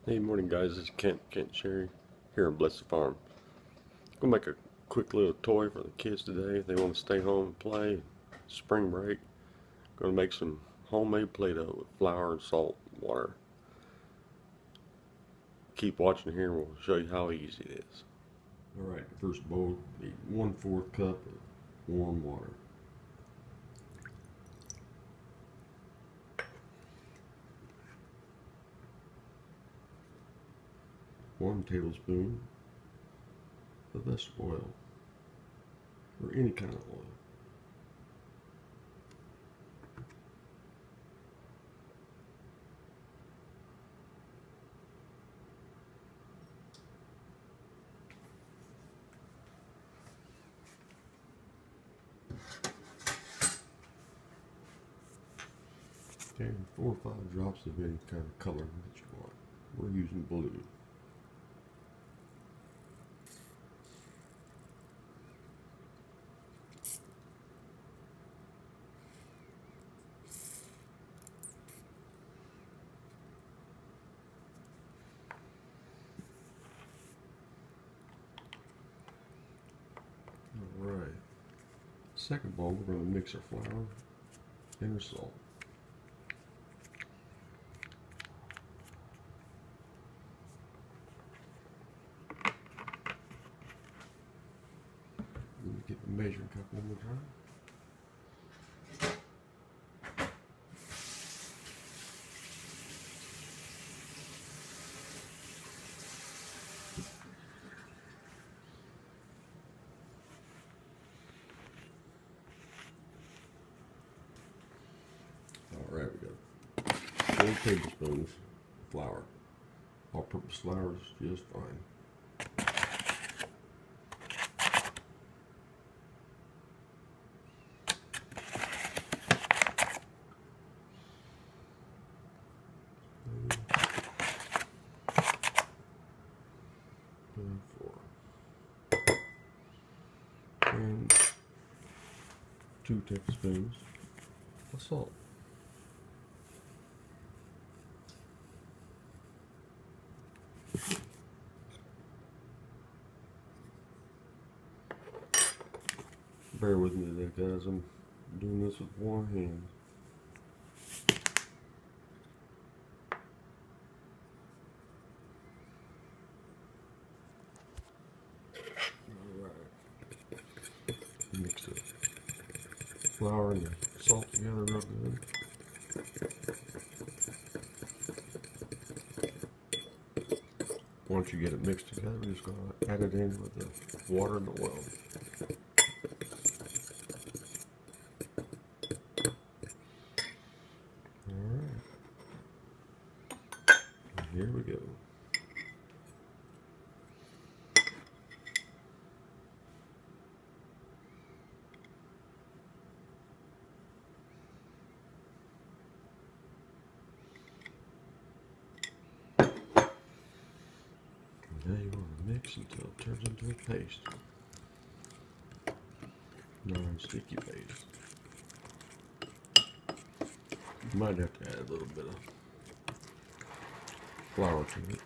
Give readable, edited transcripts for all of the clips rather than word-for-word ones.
Hey, morning guys, this is Kent Sherry here on Blessed Farm. Gonna make a quick little toy for the kids today if they want to stay home and play. Spring break. Gonna make some homemade Play-Doh with flour and salt and water. Keep watching here and we'll show you how easy it is. Alright, the first bowl, need 1/4 cup of warm water. 1 tablespoon of vegetable oil, or any kind of oil. Okay, 4 or 5 drops of any kind of color that you want. We're using blue. Alright. Second bowl, we're going to mix our flour and our salt. Let me get the measuring cup one more time. Alright, we got 4 tablespoons of flour. All-purpose flour is just fine. And 2 tablespoons of salt. Bear with me today, guys. I'm doing this with one hand. Alright. Mix the flour and the salt together real good. Once you get it mixed together, we're just going to add it in with the water and the oil. Alright. Here we go. Now you want to mix until it turns into a paste. Non-sticky paste. You might have to add a little bit of flour to it.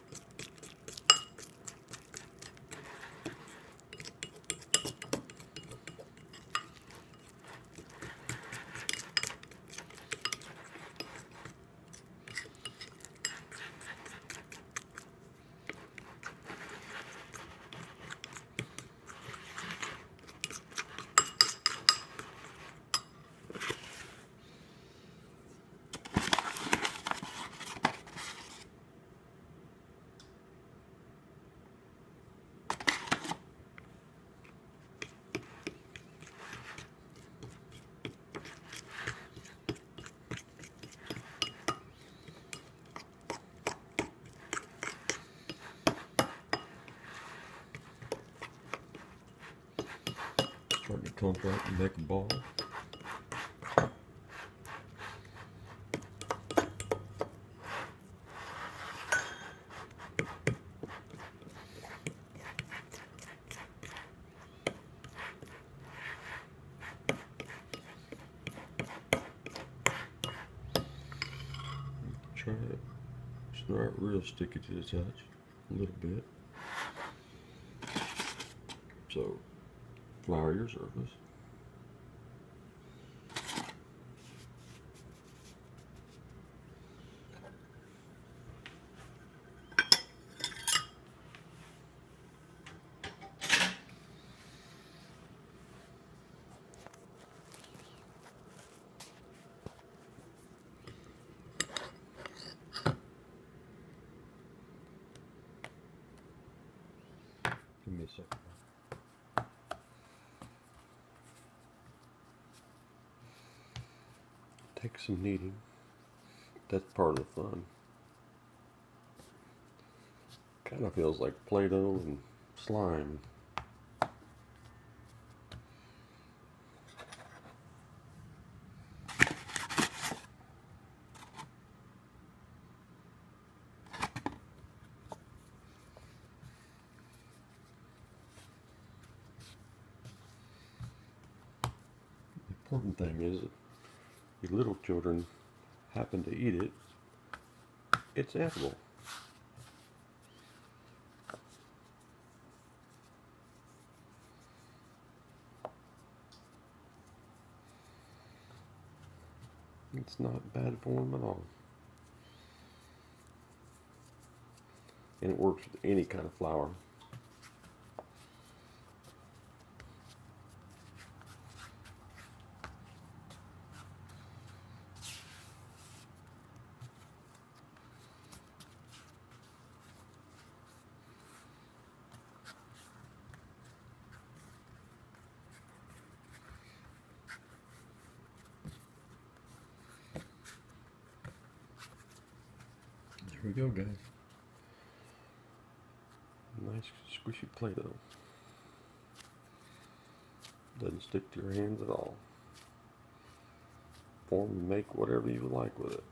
Starting to clump up and make a ball. Try it not real sticky to the touch, a little bit. So, flour your surface. Give me a second. Take some kneading. That's part of the fun. Kind of feels like Play-Doh and slime. The important thing is that if your little children happen to eat it, it's edible. It's not bad for them at all. And it works with any kind of flour. Here we go, guys. Nice squishy Play-Doh. Doesn't stick to your hands at all. Form and make whatever you like with it.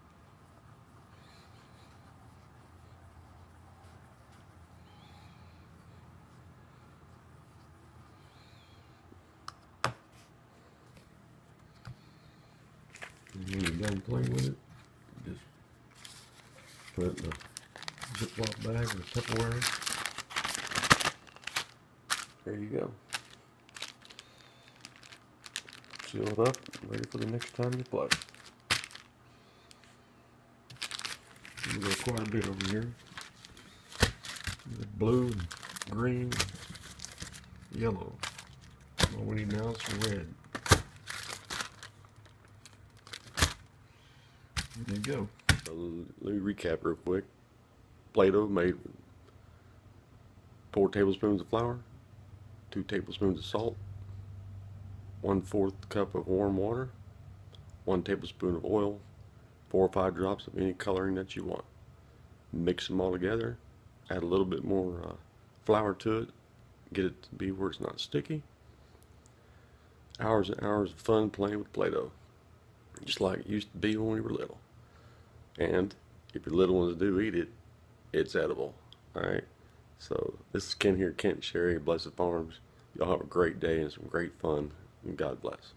And when you're done playing with it, just put it in a Ziploc bag or Tupperware. There you go. Seal it up, ready for the next time you play. We got quite a bit over here. Blue, green, yellow. All we need now is some red. There you go. Let me recap real quick. Play-Doh made with 4 tablespoons of flour, 2 tablespoons of salt, 1/4 cup of warm water, 1 tablespoon of oil, 4 or 5 drops of any coloring that you want. Mix them all together, add a little bit more flour to it, get it to be where it's not sticky. Hours and hours of fun playing with Play-Doh, just like it used to be when we were little. And if your little ones do eat it, it's edible. Alright, so this is Ken here, Kent Sherry, Blessed Farms. Y'all have a great day and some great fun, and God bless.